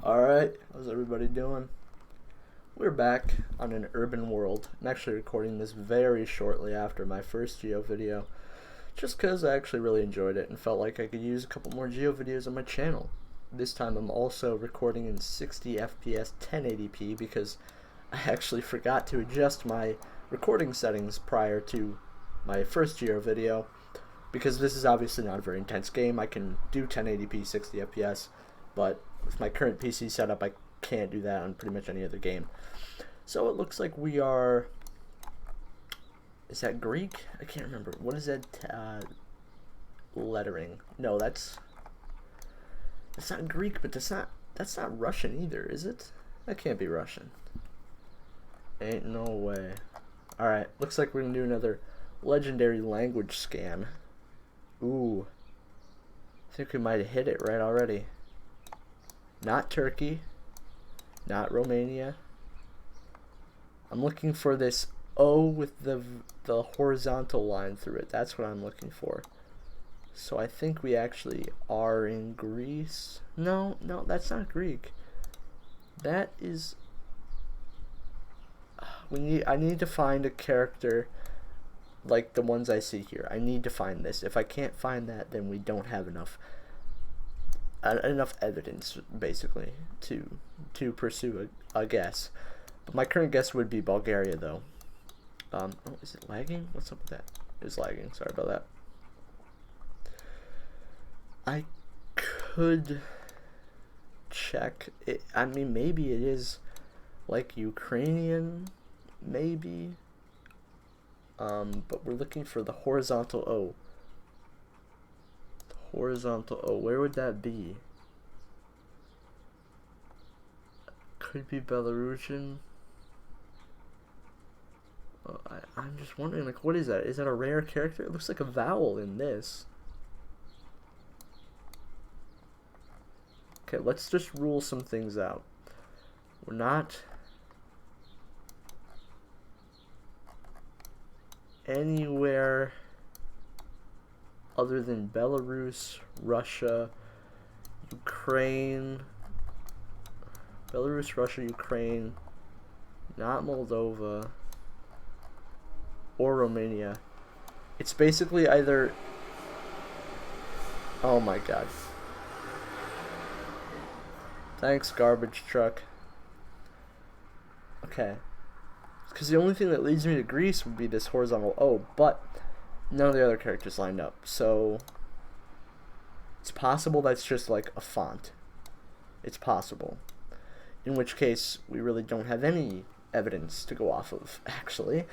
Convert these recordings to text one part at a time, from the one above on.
Alright, how's everybody doing? We're back on an urban world. I'm actually recording this very shortly after my first Geo video, just because I actually really enjoyed it and felt like I could use a couple more Geo videos on my channel. This time I'm also recording in 60 FPS 1080p because I actually forgot to adjust my recording settings prior to my first Geo video, because this is obviously not a very intense game. I can do 1080p 60 FPS, but with my current PC setup I can't do that on pretty much any other game. So it looks like we are, is that Greek? I can't remember. What is that lettering? No, that's not Greek, but that's not Russian either, is it? That can't be Russian. Ain't no way. Alright, looks like we're gonna do another legendary language scan. Ooh. I think we might have hit it right already. Not Turkey. Not Romania. I'm looking for this O with the horizontal line through it. That's what I'm looking for. So I think we actually are in Greece. No, that's not Greek. That is... I need to find a character like the ones I see here. I need to find this. If I can't find that, then we don't have enough evidence, basically, to pursue a guess. But my current guess would be Bulgaria, though. Oh, is it lagging? What's up with that? It's lagging. Sorry about that. I could check it. I mean, maybe it is like Ukrainian, maybe. But we're looking for the horizontal O. Horizontal O. Where would that be? Could be Belarusian. I'm just wondering, like, what is that? Is that a rare character? It looks like a vowel in this. Okay, let's just rule some things out. We're not anywhere other than Belarus, Russia, Ukraine. Belarus, Russia, Ukraine. Not Moldova or Romania. It's basically either... Oh my god. Thanks, garbage truck. Okay. Because the only thing that leads me to Greece would be this horizontal O, but none of the other characters lined up. So it's possible that's just like a font. It's possible. In which case, we really don't have any evidence to go off of, actually.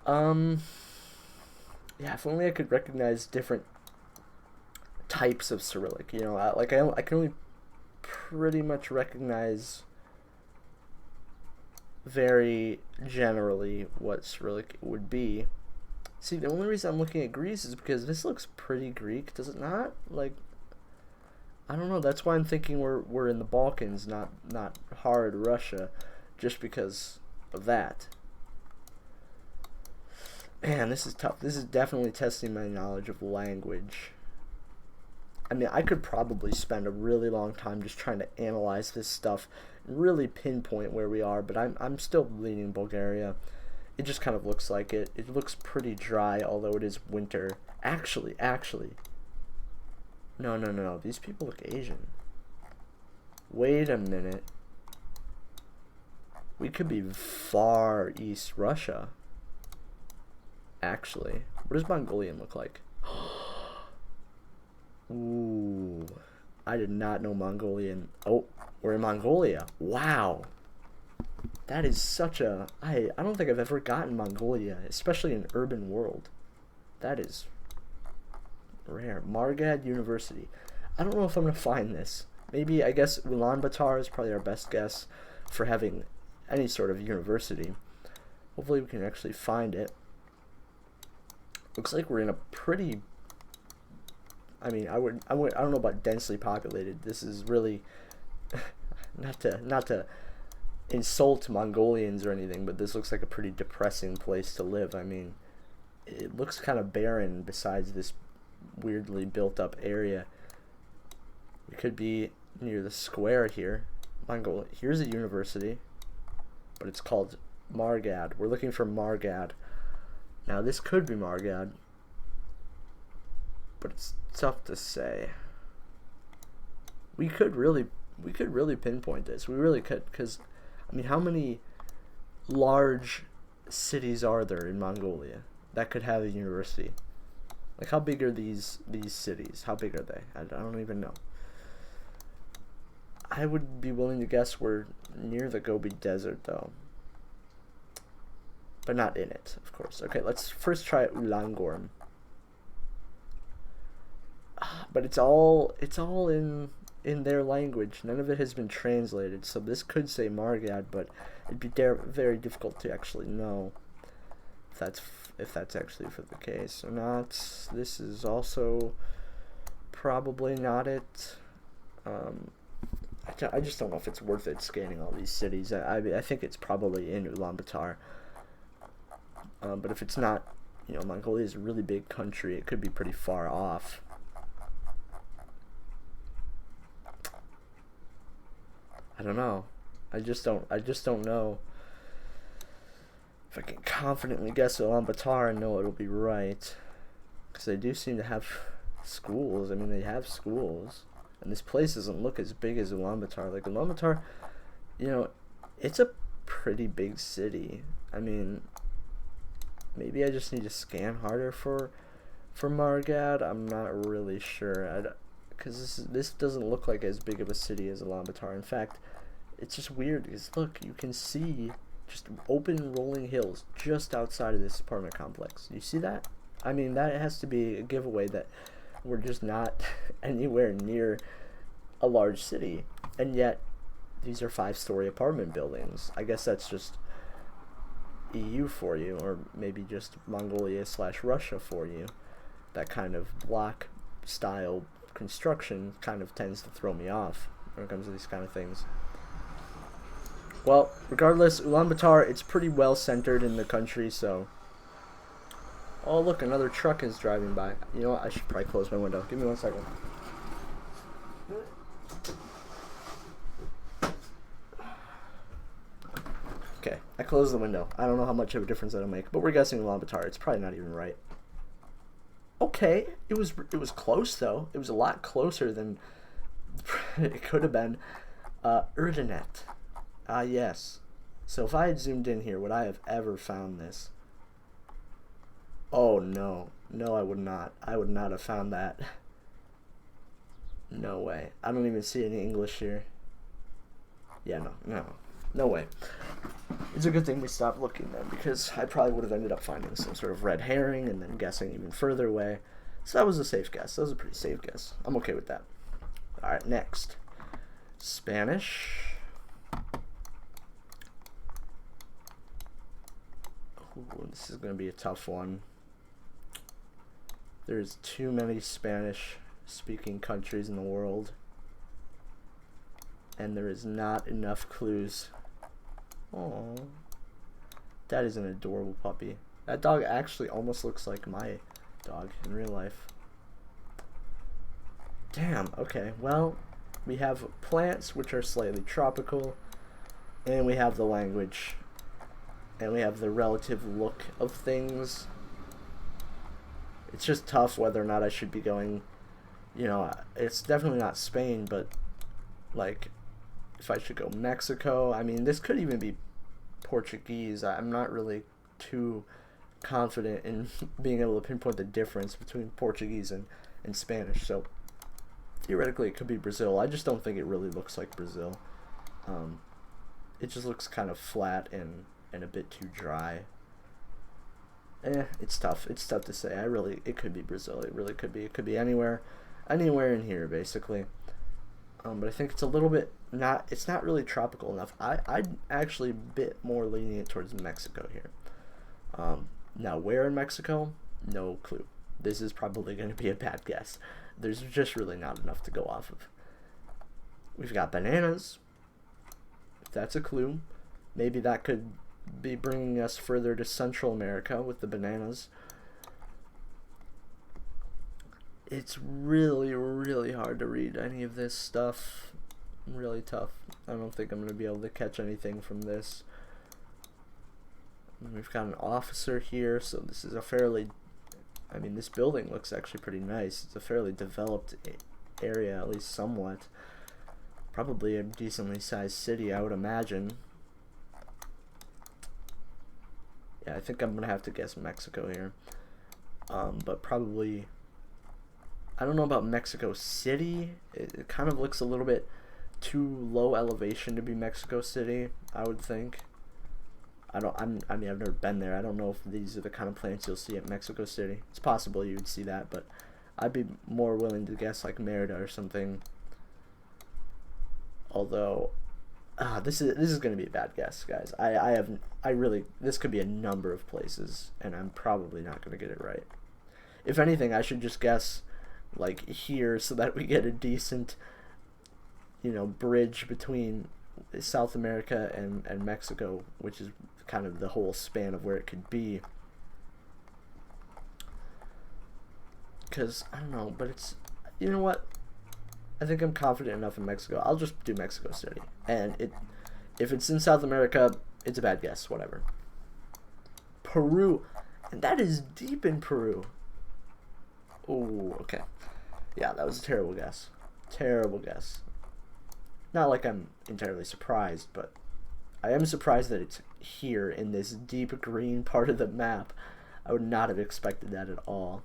Yeah, if only I could recognize different types of Cyrillic. You know, I can only pretty much recognize very generally what Cyrillic would be. See, the only reason I'm looking at Greece is because this looks pretty Greek, does it not? Like, I don't know, that's why I'm thinking we're in the Balkans, not hard Russia, just because of that. Man, this is tough. This is definitely testing my knowledge of language. I mean, I could probably spend a really long time just trying to analyze this stuff and really pinpoint where we are, but I'm still leaning Bulgaria. It just kind of looks like it. It looks pretty dry, although it is winter. Actually. No. These people look Asian. Wait a minute. We could be far east Russia. Actually. What does Mongolian look like? Ooh. I did not know Mongolian. Oh, we're in Mongolia. Wow. That is such a... I don't think I've ever gotten Mongolia, especially in urban world. That is rare. Margad University. I don't know if I'm going to find this. Maybe, I guess, Ulaanbaatar is probably our best guess for having any sort of university. Hopefully we can actually find it. Looks like we're in a pretty... I mean, I don't know about densely populated. This is really... not to insult Mongolians or anything, but this looks like a pretty depressing place to live. I mean, it looks kind of barren besides this weirdly built up area. We could be near the square here. Mongolia. Here's a university, but it's called Margad. We're looking for Margad. Now this could be Margad, but it's tough to say. We could really pinpoint this. We really could, because I mean, how many large cities are there in Mongolia that could have a university? Like, how big are these cities? How big are they? I don't even know. I would be willing to guess we're near the Gobi Desert, though. But not in it, of course. Okay, let's first try Ulaangorm. But it's all in their language. None of it has been translated, so this could say Margad, but it'd be very difficult to actually know if that's actually for the case or not. This is also probably not it. I just don't know if it's worth it scanning all these cities. I think it's probably in Ulaanbaatar. But if it's not, Mongolia is a really big country. It could be pretty far off. I don't know. I just don't know if I can confidently guess Ulaanbaatar and know it'll be right. Because they do seem to have schools. I mean, they have schools. And this place doesn't look as big as Ulaanbaatar. Like, Ulaanbaatar, it's a pretty big city. I mean, maybe I just need to scan harder for Margad. I'm not really sure. Because this doesn't look like as big of a city as Ulaanbaatar. In fact, it's just weird because, look, you can see just open rolling hills just outside of this apartment complex. You see that? I mean, that has to be a giveaway that we're just not anywhere near a large city. And yet, these are 5-story apartment buildings. I guess that's just EU for you, or maybe just Mongolia/Russia for you. That kind of block style construction kind of tends to throw me off when it comes to these kind of things. Well, regardless, Ulaanbaatar, it's pretty well centered in the country, so... Oh, look, another truck is driving by. You know what? I should probably close my window. Give me 1 second. Okay, I closed the window. I don't know how much of a difference that'll make, but we're guessing Ulaanbaatar. It's probably not even right. Okay, it was close, though. It was a lot closer than it could have been. Erdenet. Yes. So if I had zoomed in here, would I have ever found this? Oh, no. No, I would not. I would not have found that. No way. I don't even see any English here. Yeah, no way. It's a good thing we stopped looking then, because I probably would have ended up finding some sort of red herring and then guessing even further away. So that was a safe guess. That was a pretty safe guess. I'm okay with that. Alright, next. Spanish. Ooh, this is going to be a tough one. There's too many Spanish-speaking countries in the world. And there is not enough clues. Oh, that is an adorable puppy. That dog actually almost looks like my dog in real life. Damn, okay, well, we have plants, which are slightly tropical, and we have the language, and we have the relative look of things. It's just tough whether or not I should be going, it's definitely not Spain, but, like, if I should go Mexico. I mean, this could even be Portuguese. I'm not really too confident in being able to pinpoint the difference between Portuguese and Spanish. So theoretically, it could be Brazil. I just don't think it really looks like Brazil. It just looks kind of flat and a bit too dry. It's tough. It's tough to say. It could be Brazil. It really could be. It could be anywhere in here, basically. But I think it's a little bit it's not really tropical enough. I'd actually a bit more lenient towards Mexico here. Now, where in Mexico? No clue. This is probably going to be a bad guess. There's just really not enough to go off of. We've got bananas. If that's a clue. Maybe that could be bringing us further to Central America with the bananas. It's really, really hard to read any of this stuff. really tough. I don't think I'm going to be able to catch anything from this. And we've got an officer here, so this is a fairly, I mean, this building looks actually pretty nice. It's a fairly developed area, at least somewhat. Probably a decently sized city, I would imagine. Yeah, I think I'm going to have to guess Mexico here. But probably, I don't know about Mexico City. It kind of looks a little bit too low elevation to be Mexico City, I would think. I mean, I've never been there. I don't know if these are the kind of plants you'll see at Mexico City. It's possible you would see that, but I'd be more willing to guess like Merida or something. Although, this is going to be a bad guess, guys. I really, this could be a number of places, and I'm probably not going to get it right. If anything, I should just guess like here so that we get a decent, you know, bridge between South America and Mexico, which is kind of the whole span of where it could be. Because, I don't know, but it's, you know what? I think I'm confident enough in Mexico. I'll just do Mexico City. And if it's in South America, it's a bad guess, whatever. Peru. And that is deep in Peru. Oh, okay. Yeah, that was a terrible guess. Terrible guess. Not like I'm entirely surprised, but I am surprised that it's here in this deep green part of the map. I would not have expected that at all.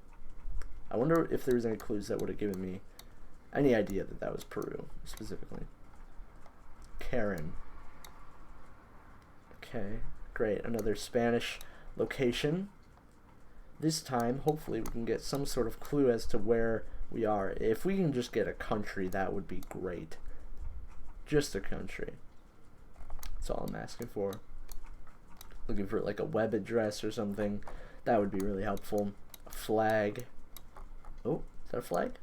I wonder if there was any clues that would have given me any idea that that was Peru, specifically. Karen. Okay, great. Another Spanish location. This time, hopefully, we can get some sort of clue as to where we are. If we can just get a country, that would be great. Just a country. That's all I'm asking for. Looking for like a web address or something. That would be really helpful. A flag. Oh, is that a flag?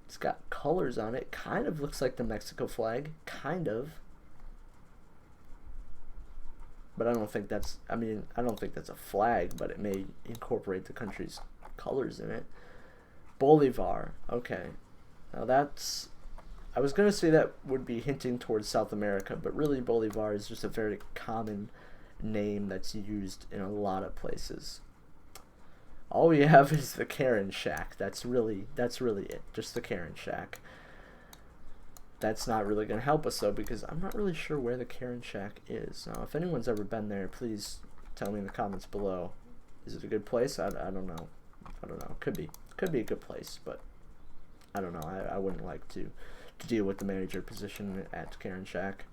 It's got colors on it. Kind of looks like the Mexico flag. Kind of. But I don't think that's, I mean, I don't think that's a flag, but it may incorporate the country's colors in it. Bolivar. Okay. Now that's, I was going to say that would be hinting towards South America, but really Bolivar is just a very common name that's used in a lot of places. All we have is the Karen Shack. That's really it. Just the Karen Shack. That's not really going to help us, though, because I'm not really sure where the Karen Shack is. Now, if anyone's ever been there, please tell me in the comments below. Is it a good place? I don't know. I don't know. Could be a good place, but I don't know. I wouldn't like to deal with the manager position at Karen Shack.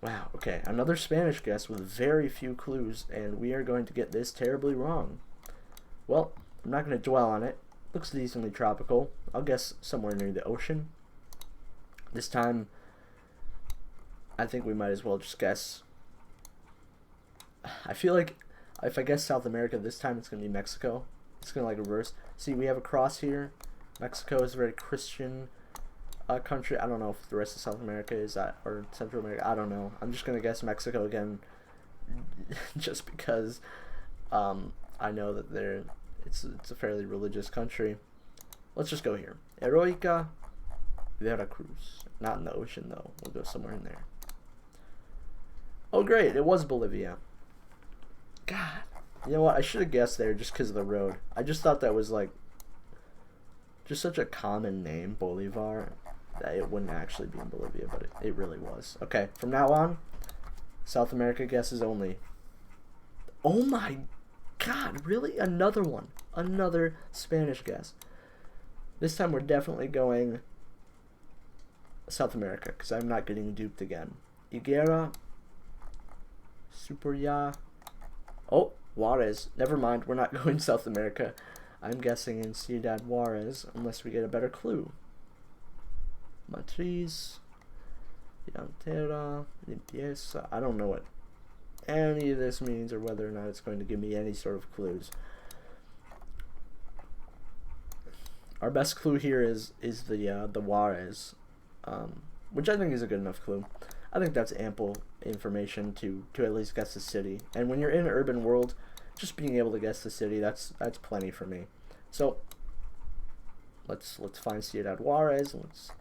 Wow, okay. Another Spanish guess with very few clues, and we are going to get this terribly wrong. Well, I'm not going to dwell on it. Looks decently tropical. I'll guess somewhere near the ocean. This time, I think we might as well just guess. I feel like if I guess South America this time, it's going to be Mexico. It's going to like reverse. See, we have a cross here. Mexico is a very Christian country. I don't know if the rest of South America is that, or Central America. I don't know. I'm just going to guess Mexico again just because I know that it's a fairly religious country. Let's just go here. Heroica Veracruz. Not in the ocean, though. We'll go somewhere in there. Oh, great. It was Bolivia. God. You know what? I should have guessed there just because of the road. I just thought that was, like, just such a common name, Bolivar, that it wouldn't actually be in Bolivia, but it really was. Okay, from now on, South America guesses only. Oh, my God. Really? Another one. Another Spanish guess. This time we're definitely going South America, because I'm not getting duped again. Higuera. Superya. Oh, Juarez. Never mind, we're not going South America. I'm guessing in Ciudad Juarez, unless we get a better clue. Matriz. Llantera. Limpieza. I don't know what any of this means, or whether or not it's going to give me any sort of clues. Our best clue here is the Juarez, which I think is a good enough clue. I think that's ample information to at least guess the city. And when you're in an urban world, just being able to guess the city, that's plenty for me. So let's find Ciudad Juarez. Let's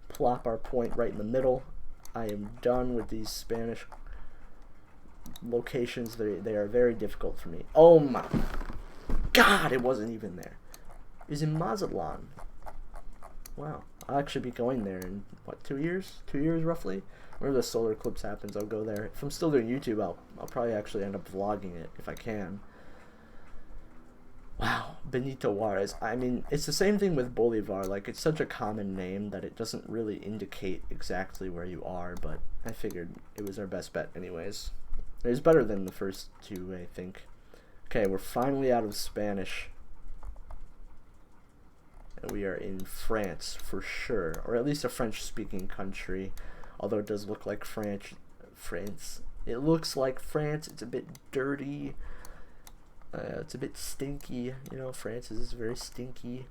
plop our point right in the middle. I am done with these Spanish locations. They are very difficult for me. Oh my God, it wasn't even there. It was in Mazatlan. Wow, I'll actually be going there in what, 2 years? 2 years roughly. Whenever the solar eclipse happens, I'll go there. If I'm still doing YouTube, I'll probably actually end up vlogging it if I can. Wow, Benito Juarez. I mean, it's the same thing with Bolivar. Like, it's such a common name that it doesn't really indicate exactly where you are, but I figured it was our best bet anyways. It was better than the first two, I think. Okay, we're finally out of Spanish. And we are in France for sure, or at least a French-speaking country. Although it does look like France. It looks like France. It's a bit dirty. It's a bit stinky. You know, France is very stinky.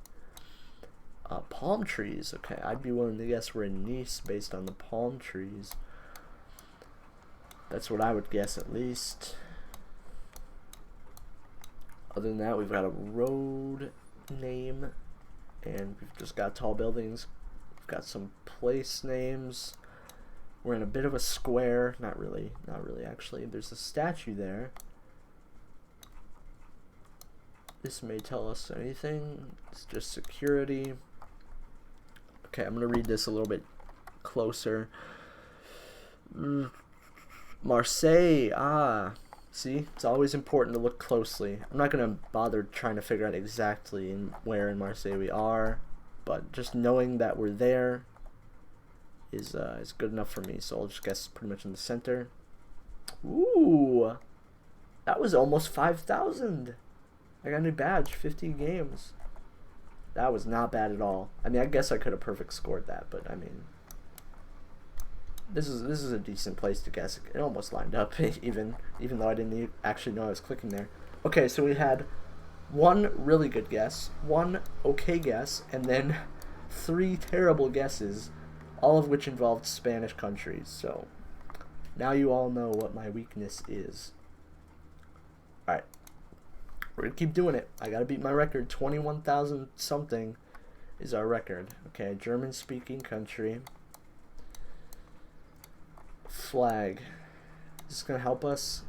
Palm trees. Okay, I'd be willing to guess we're in Nice based on the palm trees. That's what I would guess at least. Other than that, we've got a road name. And we've just got tall buildings. We've got some place names. We're in a bit of a square. Not really actually. There's a statue there. This may tell us anything. It's just security. Okay, I'm going to read this a little bit closer. Marseille. Ah, see? It's always important to look closely. I'm not going to bother trying to figure out exactly where in Marseille we are. But just knowing that we're there is good enough for me. So I'll just guess pretty much in the center. Ooh, that was almost 5,000. I got a new badge, 50 games. That was not bad at all. I mean, I guess I could have perfect scored that, but I mean, this is a decent place to guess. It almost lined up, even though I didn't actually know I was clicking there. Okay, so we had one really good guess, one okay guess, and then 3 terrible guesses, all of which involved Spanish countries. So now you all know what my weakness is. Alright, we're gonna keep doing it. I gotta beat my record. 21,000 something is our record. Okay, German speaking country. Flag. Is this gonna help us?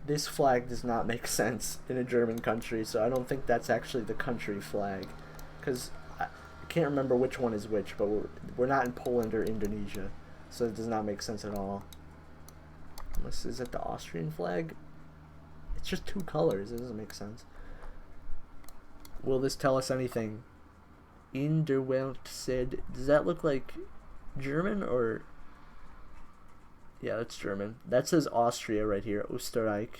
This flag does not make sense in a German country, so I don't think that's actually the country flag, because I can't remember which one is which, but we're not in Poland or Indonesia, so it does not make sense at all. Unless, is it the Austrian flag? It's just 2 colors. It doesn't make sense. Will this tell us anything? In der Welt said, does that look like German or? Yeah, that's German. That says Austria right here. Österreich.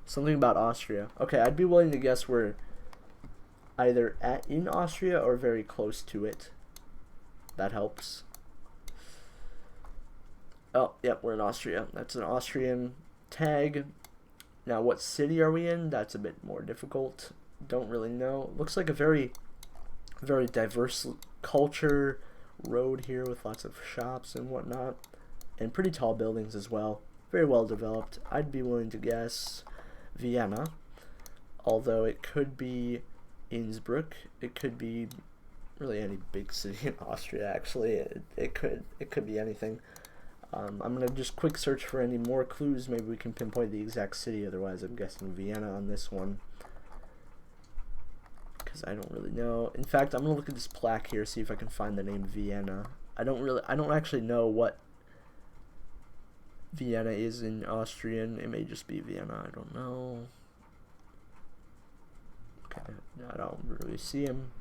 Something about Austria. Okay, I'd be willing to guess we're either in Austria or very close to it. That helps. Oh, yep, we're in Austria. That's an Austrian tag. Now, what city are we in? That's a bit more difficult. Don't really know. Looks like a very, very diverse culture. Road here with lots of shops and whatnot. And pretty tall buildings as well. Very well developed. I'd be willing to guess Vienna. Although it could be Innsbruck. It could be really any big city in Austria, actually. It could be anything. I'm going to just quick search for any more clues. Maybe we can pinpoint the exact city. Otherwise, I'm guessing Vienna on this one, because I don't really know. In fact, I'm going to look at this plaque here, see if I can find the name Vienna. I don't actually know what Vienna is in Austrian. It may just be Vienna. I don't know. Okay, I don't really see him.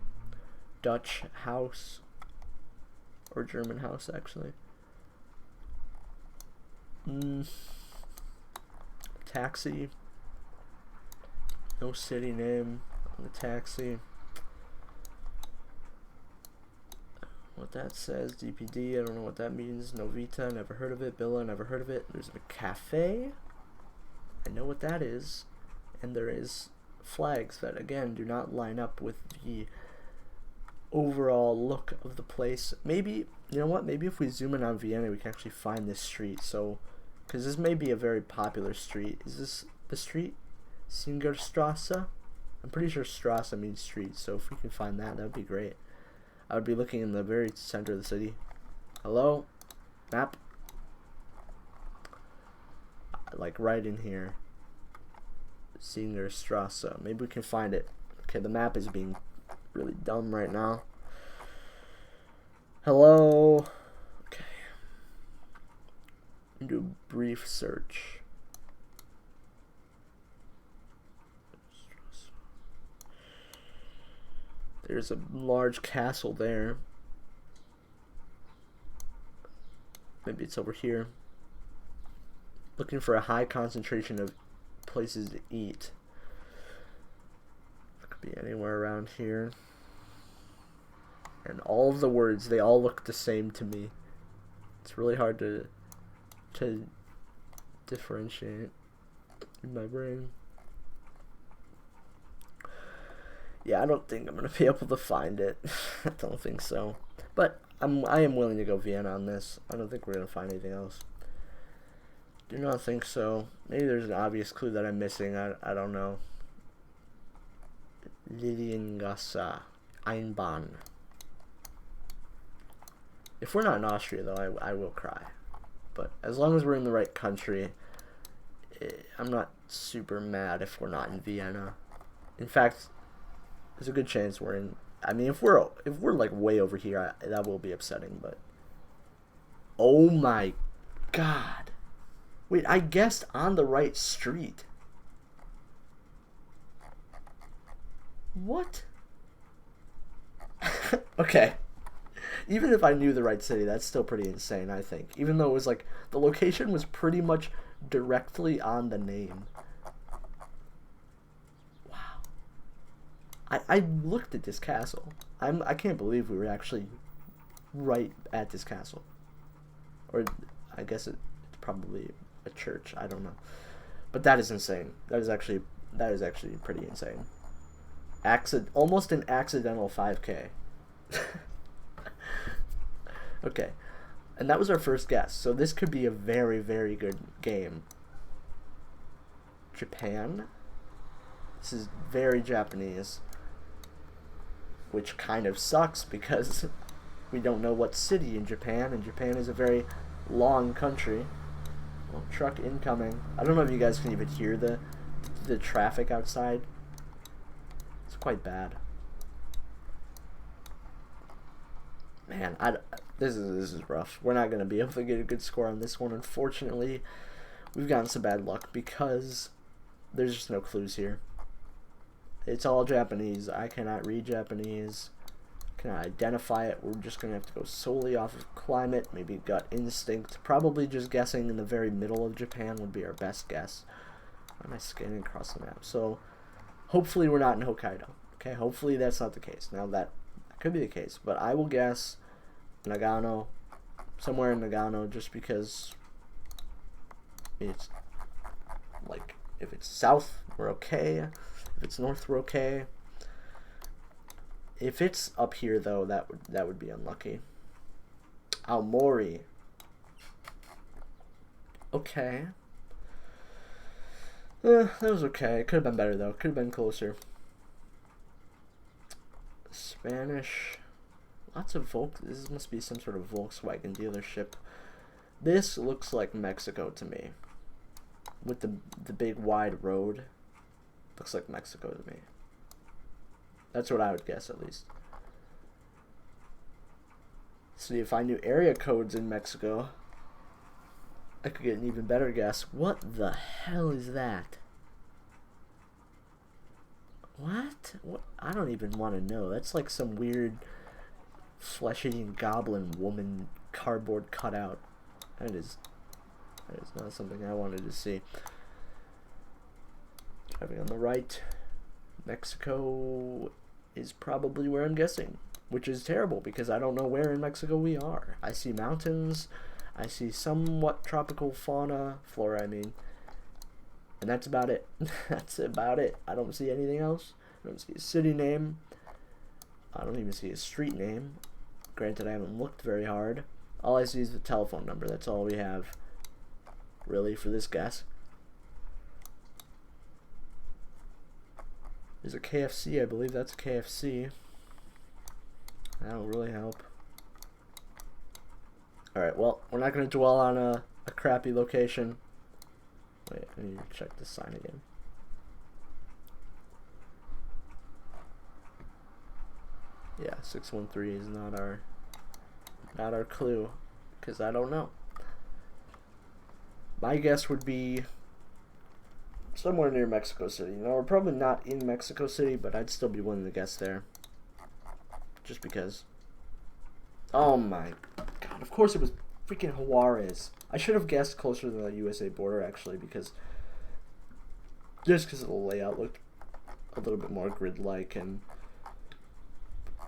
Dutch house, or German house, actually. Taxi. No city name on the taxi. What that says, DPD, I don't know what that means. Novita, never heard of it. Billa, never heard of it. There's a cafe. I know what that is. And there is flags that, again, do not line up with the overall look of the place. Maybe, you know what, maybe if we zoom in on Vienna, we can actually find this street. So, because this may be a very popular street. Is this the street? Singerstrasse? I'm pretty sure Strasse means street, so if we can find that, that would be great. I would be looking in the very center of the city. Hello? Map? Like right in here. Singer Strasse. Maybe we can find it. Okay, the map is being really dumb right now. Hello? Okay. Do a brief search. There's a large castle there. Maybe it's over here. Looking for a high concentration of places to eat. It could be anywhere around here. And all of the words, they all look the same to me. It's really hard to differentiate in my brain. Yeah, I don't think I'm gonna be able to find it. I don't think so. But I am willing to go Vienna on this. I don't think we're gonna find anything else. Do not think so. Maybe there's an obvious clue that I'm missing. I don't know. Liliengasse, Einbahn. If we're not in Austria, though, I will cry. But as long as we're in the right country, I'm not super mad if we're not in Vienna. In fact, there's a good chance we're in. I mean, if we're like way over here, that will be upsetting. But oh my God! Wait, I guessed on the right street. What? Okay. Even if I knew the right city, that's still pretty insane, I think. Even though it was like, the location was pretty much directly on the name. Wow. I looked at this castle. I can't believe we were actually right at this castle. Or I guess it's probably a church. I don't know. But that is insane. That is actually pretty insane. Almost an accidental 5K. Okay, and that was our first guess, so this could be a very, very good game. Japan. This is very Japanese, which kind of sucks because we don't know what city in Japan, and Japan is a very long country. Well, truck incoming. I don't know if you guys can even hear the traffic outside. It's quite bad. Man, this is rough. We're not going to be able to get a good score on this one, unfortunately. We've gotten some bad luck because there's just no clues here. It's all Japanese. I cannot read Japanese. Cannot identify it. We're just going to have to go solely off of climate, maybe gut instinct. Probably just guessing in the very middle of Japan would be our best guess. Why am I scanning across the map? So, hopefully we're not in Hokkaido. Okay, hopefully that's not the case. Now that could be the case, but I will guess Nagano, somewhere in Nagano, just because it's like, if it's south, we're okay. If it's north, we're okay. If it's up here, though, that would be unlucky. Aomori. Okay. That was okay. It could have been better, though. Could have been closer. Spanish. Lots of This must be some sort of Volkswagen dealership. This looks like Mexico to me. With the big wide road. Looks like Mexico to me. That's what I would guess, at least. See, if I knew area codes in Mexico, I could get an even better guess. What the hell is that? What? I don't even want to know. That's like some weird flesh-eating goblin woman cardboard cutout. That is not something I wanted to see. Driving on the right. Mexico is probably where I'm guessing, which is terrible because I don't know where in Mexico we are. I see mountains. I see somewhat tropical flora, I mean. And that's about it. That's about it. I don't see anything else. I don't see a city name. I don't even see a street name. Granted, I haven't looked very hard. All I see is the telephone number. That's all we have, really, for this guess. There's a KFC, I believe that's a KFC. That'll really help. Alright, well, we're not going to dwell on a crappy location. Wait, I need to check this sign again. Yeah, 613 is not our clue, because I don't know. My guess would be somewhere near Mexico City. You know, we're probably not in Mexico City, but I'd still be willing to guess there. Just because. Oh my god, of course it was freaking Juarez. I should have guessed closer to the USA border, actually, because just because the layout looked a little bit more grid-like and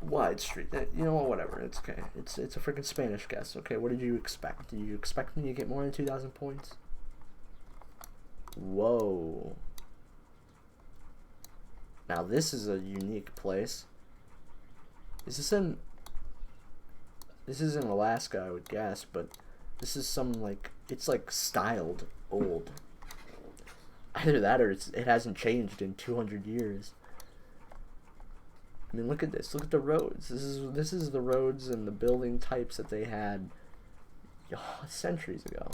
wide street. You know what, whatever, it's okay. It's a freaking Spanish guess, okay? What did you expect? Did you expect me to get more than 2,000 points? Whoa. Now this is a unique place. This is in Alaska, I would guess, but this is some, like, it's like styled old. Either that or it hasn't changed in 200 years. I mean, look at this. Look at the roads. This is the roads and the building types that they had centuries ago.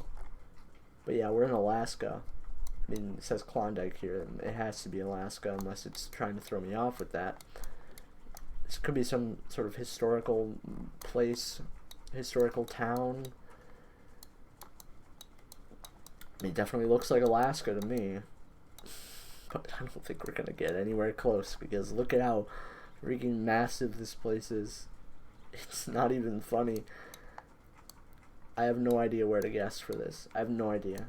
But yeah, we're in Alaska. I mean, it says Klondike here, and it has to be Alaska unless it's trying to throw me off with that. This could be some sort of historical place, historical town. I mean, it definitely looks like Alaska to me. But I don't think we're going to get anywhere close, because look at how freaking massive this place is. It's not even funny. I have no idea where to guess for this. I have no idea.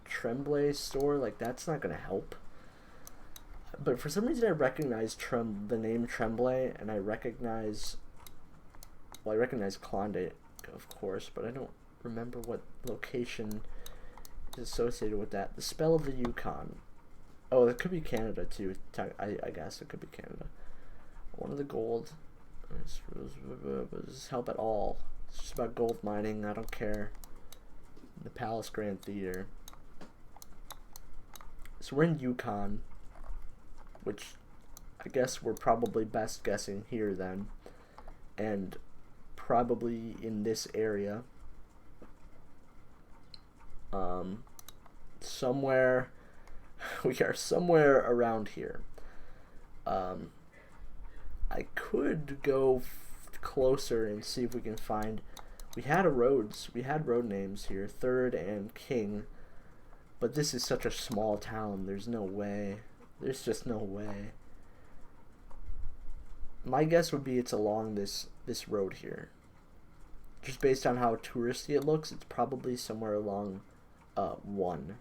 Tremblay store, like, that's not gonna help. But for some reason I recognize the name Tremblay, and I recognize Klondike, of course, but I don't remember what location is associated with that. The spell of the Yukon. Oh, it could be Canada too. I guess it could be Canada. One of the gold. Does this help at all? It's just about gold mining. I don't care. The Palace Grand Theater. So we're in Yukon, which I guess we're probably best guessing here then, and probably in this area. Somewhere, we are somewhere around here. I could go closer and see if we can find. We had road names here, Third and King, but this is such a small town. There's no way. There's just no way. My guess would be it's along this road here. Just based on how touristy it looks, it's probably somewhere along 1.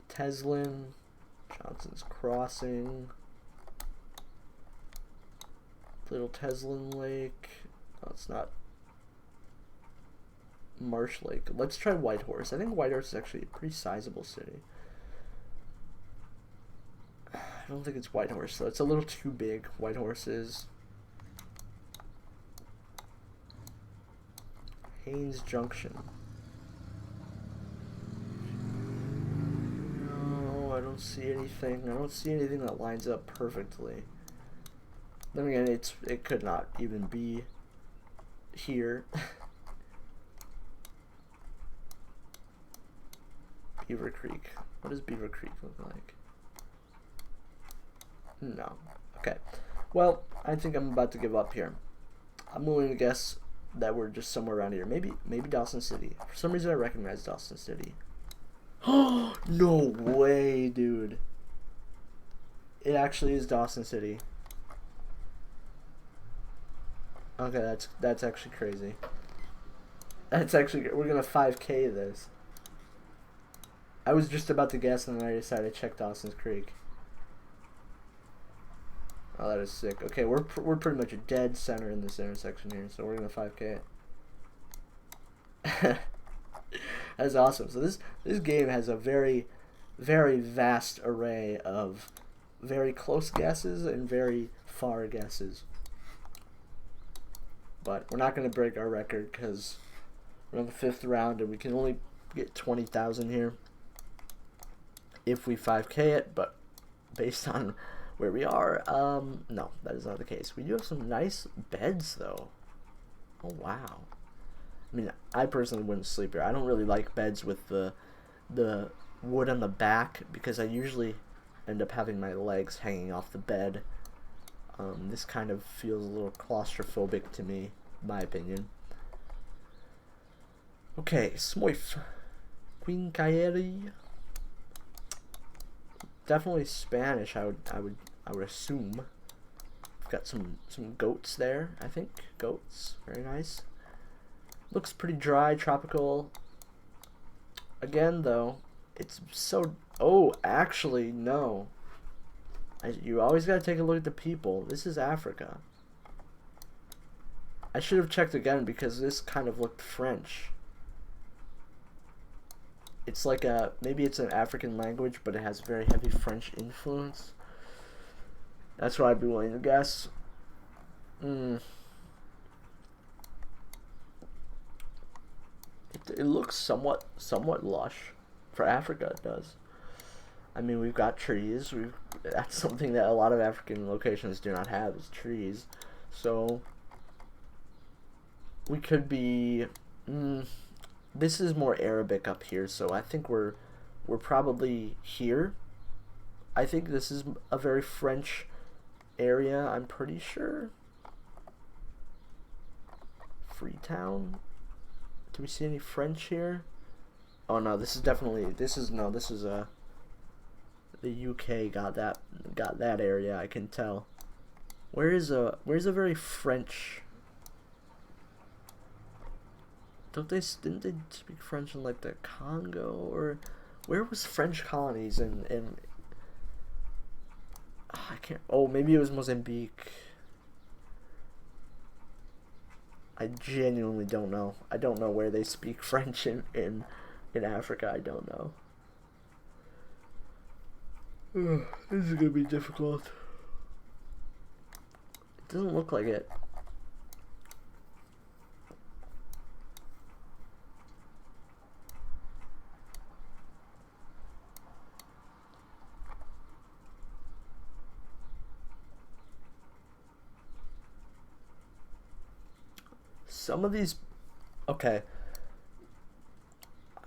Teslin, Johnson's Crossing, Little Teslin Lake. Oh, it's not. Marsh Lake. Let's try Whitehorse. I think Whitehorse is actually a pretty sizable city. I don't think it's Whitehorse, though. It's a little too big. Whitehorse is. Haynes Junction. No, I don't see anything. I don't see anything that lines up perfectly. Then again, it could not even be here. Beaver Creek. What does Beaver Creek look like? No. Okay. Well, I think I'm about to give up here. I'm willing to guess that we're just somewhere around here. Maybe Dawson City. For some reason I recognize Dawson City. Oh, no way, dude. It actually is Dawson City. Okay, that's actually crazy. That's actually, we're gonna 5K this. I was just about to guess, and then I decided to check Dawson's Creek. Oh, that is sick. Okay, we're pretty much a dead center in this intersection here, so we're gonna 5K it. That's awesome. So this game has a very, very vast array of very close guesses and very far guesses. But we're not gonna break our record because we're on the 5th round and we can only get 20,000 here. if we 5K it, but based on where we are, no, that is not the case. We do have some nice beds, though. Oh, wow. I mean, I personally wouldn't sleep here. I don't really like beds with the wood on the back because I usually end up having my legs hanging off the bed. This kind of feels a little claustrophobic to me, in my opinion. Okay, Smoif. Queen Kaeri. Definitely Spanish, I would assume. We've got some goats there, I think. Goats, very nice. Looks pretty dry, tropical. Again, though, it's so... Oh, actually, no. You always gotta take a look at the people. This is Africa. I should have checked again because this kind of looked French. It's like a... Maybe it's an African language, but it has very heavy French influence. That's what I'd be willing to guess. It looks somewhat lush. For Africa, it does. I mean, we've got trees. That's something that a lot of African locations do not have, is trees. So we could be... this is more Arabic up here, so I think we're probably here. I think this is a very French area, I'm pretty sure. Freetown. Do we see any French here? Oh no, this is definitely the UK got that area, I can tell. Where's a very French... Didn't they speak French in like the Congo, or where was French colonies in I can't... Oh, maybe it was Mozambique. I genuinely don't know. I don't know where they speak French in Africa. I don't know. This is gonna be difficult. It doesn't look like it. Some of these... Okay.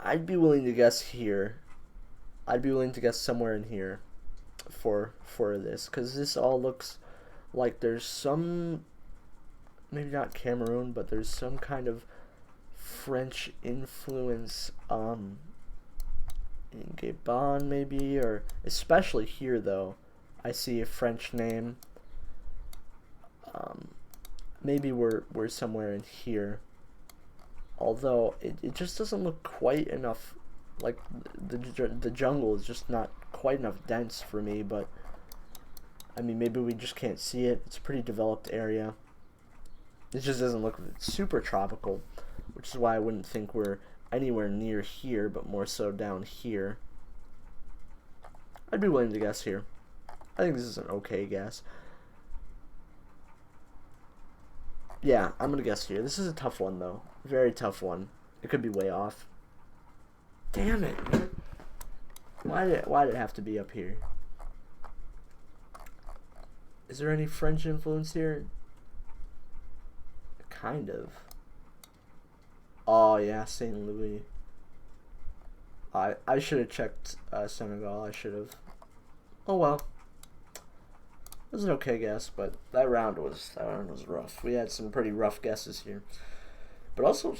I'd be willing to guess here. I'd be willing to guess somewhere in here for this, because this all looks like there's some... Maybe not Cameroon, but there's some kind of French influence in Gabon, maybe, or especially here, though. I see a French name. Maybe we're somewhere in here. Although it just doesn't look quite enough, like the jungle is just not quite enough dense for me, but I mean, maybe we just can't see it. It's a pretty developed area. It just doesn't look super tropical, which is why I wouldn't think we're anywhere near here, but more so down here. I'd be willing to guess here. I think this is an okay guess. Yeah, I'm gonna guess here. This is a tough one, though. Very tough one. It could be way off. Damn it! Why did it have to be up here? Is there any French influence here? Kind of. Oh yeah, St. Louis. I should have checked Senegal. I should have. Oh well. It was an okay guess, but that round was rough. We had some pretty rough guesses here, but also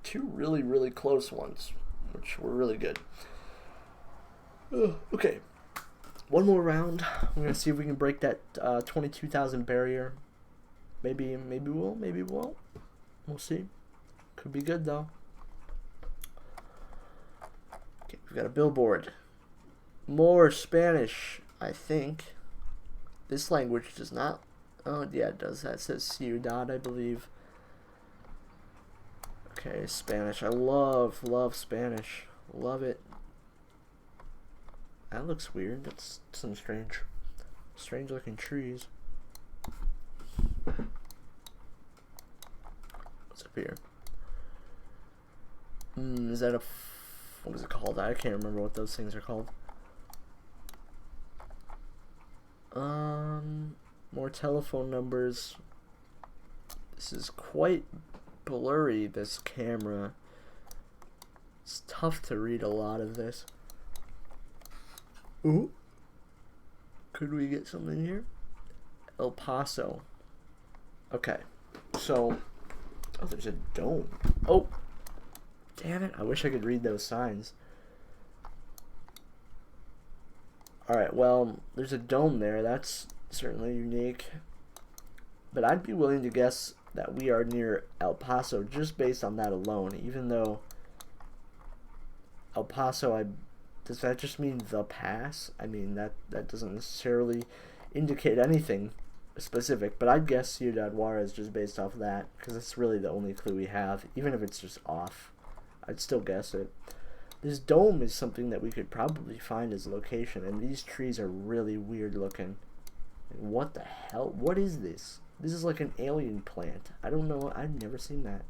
two really close ones, which were really good. Okay, one more round. We're gonna see if we can break that 22,000 barrier. Maybe we will. Maybe we won't. We'll see. Could be good though. Okay, we've got a billboard. More Spanish, I think. This language does not... Oh, yeah, it does. That says Ciudad, I believe. Okay, Spanish. I love Spanish. Love it. That looks weird. That's some strange looking trees. What's up here? Is that a... What is it called? I can't remember what those things are called. More telephone numbers. This is quite blurry, this camera. It's tough to read a lot of this. Ooh. Could we get something here? El Paso. Okay. So, oh, there's a dome. Oh. Damn it. I wish I could read those signs. Alright, well, there's a dome there. That's certainly unique. But I'd be willing to guess that we are near El Paso just based on that alone. Even though El Paso, does that just mean the pass? I mean, that doesn't necessarily indicate anything specific. But I'd guess Ciudad Juarez just based off of that. Because that's really the only clue we have. Even if it's just off, I'd still guess it. This dome is something that we could probably find as a location, and these trees are really weird looking. What the hell? What is this? This is like an alien plant. I don't know. I've never seen that.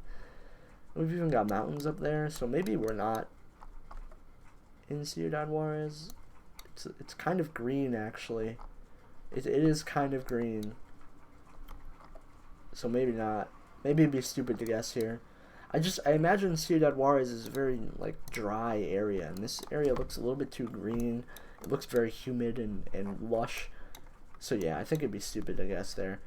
We've even got mountains up there, so maybe we're not in Ciudad Juarez. It's kind of green, actually. It is kind of green. So maybe not. Maybe it'd be stupid to guess here. I imagine Ciudad Juarez is a very like dry area, and this area looks a little bit too green. It looks very humid and lush. So yeah, I think it'd be stupid to guess there.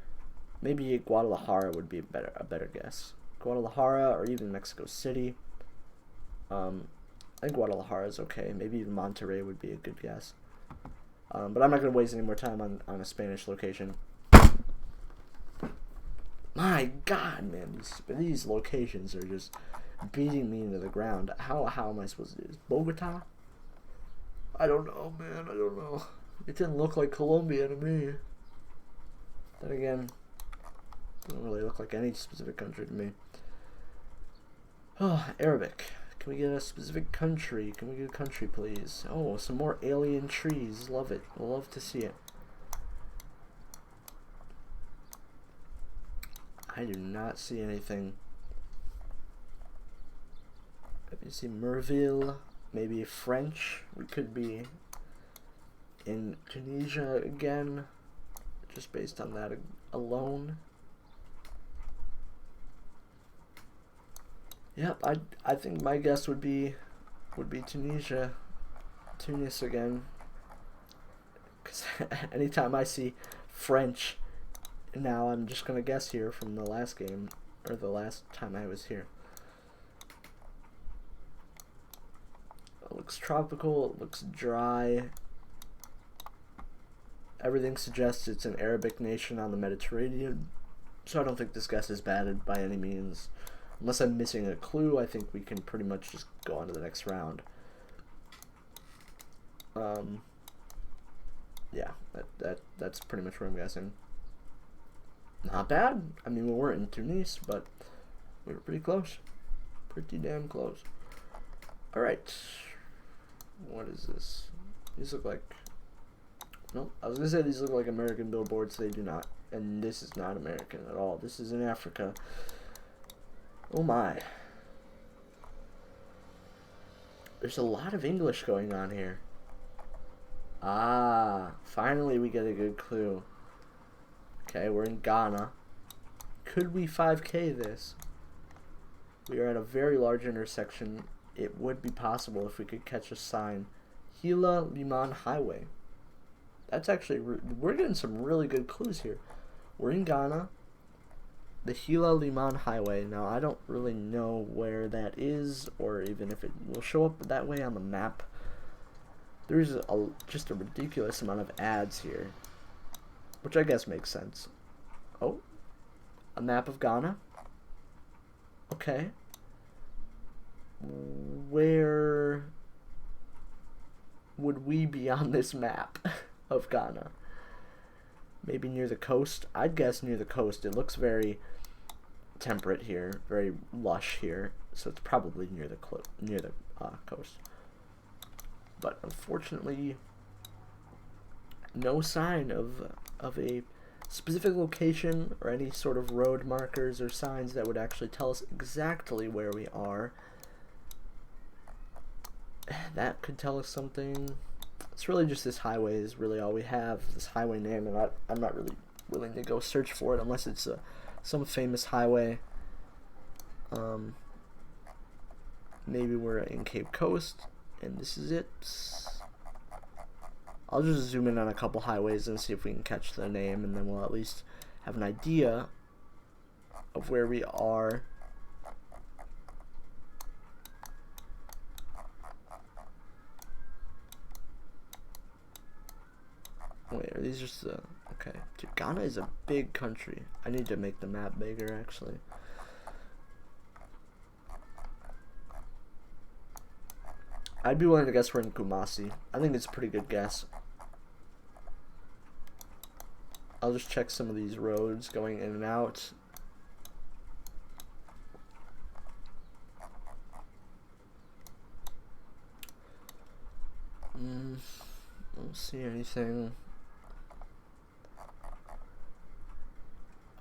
Maybe Guadalajara would be a better guess. Guadalajara or even Mexico City. I think Guadalajara is okay. Maybe even Monterrey would be a good guess. But I'm not going to waste any more time on a Spanish location. My God, man, these locations are just beating me into the ground. How am I supposed to do this? Bogota? I don't know, man. I don't know. It didn't look like Colombia to me. Then again, it doesn't really look like any specific country to me. Oh, Arabic. Can we get a specific country? Can we get a country, please? Oh, some more alien trees. Love it. Love to see it. I do not see anything. Let me see Merville, maybe French. We could be in Tunisia again, just based on that alone. Yep, I think my guess would be Tunisia, Tunis again. Because anytime I see French. Now I'm just gonna guess here from the last game, or the last time I was here. It looks tropical, it looks dry. Everything suggests it's an Arabic nation on the Mediterranean, so I don't think this guess is bad by any means. Unless I'm missing a clue, I think we can pretty much just go on to the next round. Yeah, that's pretty much what I'm guessing. Not bad. I mean, we weren't in Tunis, but we were pretty close. Pretty damn close. Alright. What is this? These look like... No, I was going to say these look like American billboards. They do not. And this is not American at all. This is in Africa. Oh my. There's a lot of English going on here. Ah, finally we get a good clue. Okay, we're in Ghana. Could we 5K this? We are at a very large intersection. It would be possible if we could catch a sign. Gila Liman Highway. That's actually, we're getting some really good clues here. We're in Ghana. The Gila Liman Highway. Now, I don't really know where that is, or even if it will show up that way on the map. There's just a ridiculous amount of ads here, which I guess makes sense. Oh, a map of Ghana. Okay. Where would we be on this map of Ghana? Maybe near the coast? I'd guess near the coast. It looks very temperate here, very lush here, so it's probably near the coast. But unfortunately, no sign of a specific location or any sort of road markers or signs that would actually tell us exactly where we are. That could tell us something. it's really just this highway is really all we have, this highway name, and I'm not really willing to go search for it unless it's some famous highway. Maybe we're in Cape Coast, and this is it. I'll just zoom in on a couple highways and see if we can catch the name, and then we'll at least have an idea of where we are. Wait, are these just the... Okay. Dude, Ghana is a big country. I need to make the map bigger, actually. I'd be willing to guess we're in Kumasi. I think it's a pretty good guess. I'll just check some of these roads going in and out. Don't see anything.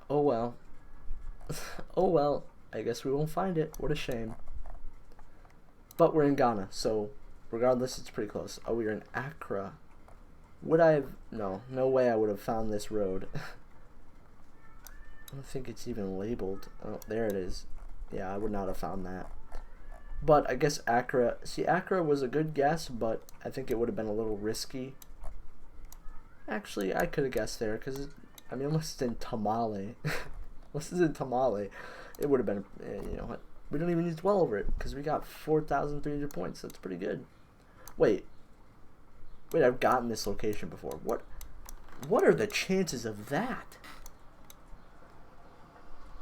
Oh well. Oh well. I guess we won't find it. What a shame. But we're in Ghana, so regardless, it's pretty close. Oh, we're in Accra. Would I have... No way I would have found this road. I don't think it's even labeled. Oh, there it is. Yeah, I would not have found that. But I guess Accra... See, Accra was a good guess, but I think it would have been a little risky. Actually, I could have guessed there, because... I mean, unless it's in Tamale. Unless it's in Tamale, it would have been... you know what? We don't even need to dwell over it, because we got 4,300 points. That's pretty good. Wait, I've gotten this location before. What are the chances of that?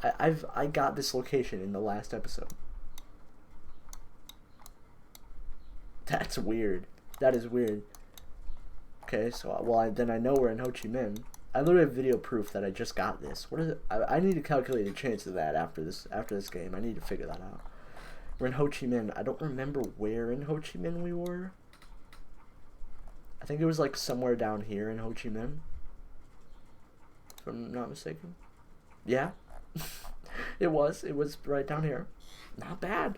I got this location in the last episode. That's weird. That is weird. Okay, so then I know we're in Ho Chi Minh. I literally have video proof that I just got this. What is it? I need to calculate the chance of that after this game. I need to figure that out. We're in Ho Chi Minh. I don't remember where in Ho Chi Minh we were. I think it was like somewhere down here in Ho Chi Minh, if I'm not mistaken. Yeah. It was right down here. Not bad.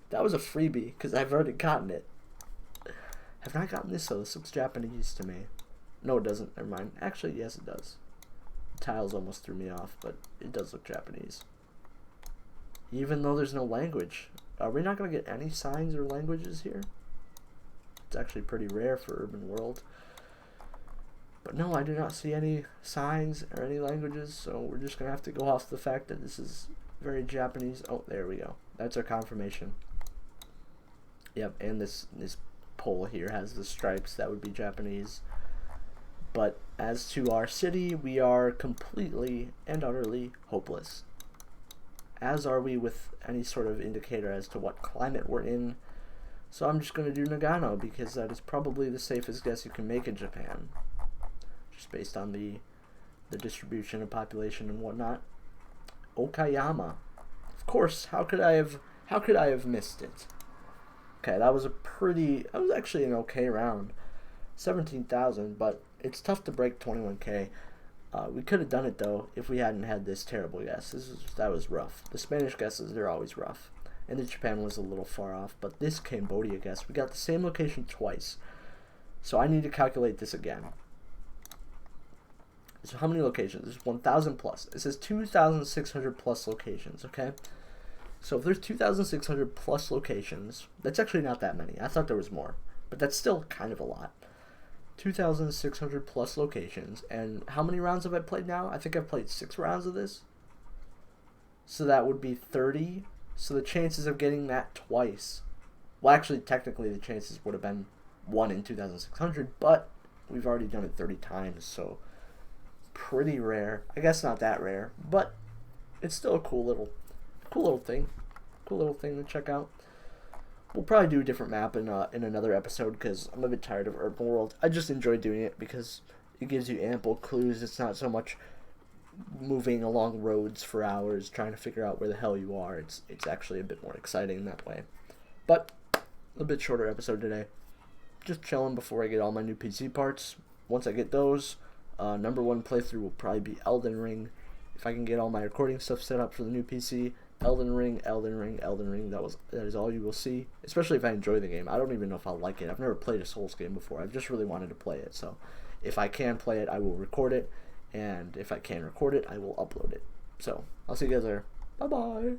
That was a freebie because I've already gotten it. Have not gotten this though. This looks Japanese to me. No, it doesn't. Never mind. Actually, yes, it does. The tiles almost threw me off, but it does look Japanese. Even though there's no language. Are we not going to get any signs or languages here? It's actually pretty rare for Urban World. But no, I do not see any signs or any languages, so we're just going to have to go off the fact that this is very Japanese. Oh, there we go. That's our confirmation. Yep, and this pole here has the stripes. That would be Japanese. But as to our city, we are completely and utterly hopeless. As are we with any sort of indicator as to what climate we're in. So I'm just going to do Nagano because that is probably the safest guess you can make in Japan. Just based on the distribution of population and whatnot. Okayama. Of course, how could I have missed it? Okay, that was actually an okay round. 17,000, but it's tough to break 21k. We could have done it though if we hadn't had this terrible guess. That was rough. The Spanish guesses, they're always rough. And the Japan was a little far off, but this Cambodia guess, we got the same location twice. So I need to calculate this again. So how many locations? There's 1,000 plus. It says 2,600 plus locations, okay? So if there's 2,600 plus locations, that's actually not that many. I thought there was more, but that's still kind of a lot. 2,600 plus locations, and how many rounds have I played now? I think I've played 6 rounds of this. So that would be 30. So the chances of getting that twice, well, actually, technically the chances would have been 1 in 2,600, but we've already done it 30 times, so pretty rare. I guess not that rare, but it's still a cool little thing. Cool little thing to check out. We'll probably do a different map in another episode because I'm a bit tired of Urban World. I just enjoy doing it because it gives you ample clues. It's not so much moving along roads for hours trying to figure out where the hell you are. It's actually a bit more exciting that way. But a bit shorter episode today. Just chilling before I get all my new PC parts. Once I get those, number 1 playthrough will probably be Elden Ring. If I can get all my recording stuff set up for the new PC, Elden Ring, Elden Ring, Elden Ring. That is all you will see. Especially if I enjoy the game. I don't even know if I'll like it. I've never played a Souls game before. I've just really wanted to play it. So if I can play it, I will record it. And if I can record it, I will upload it. So I'll see you guys there. Bye bye.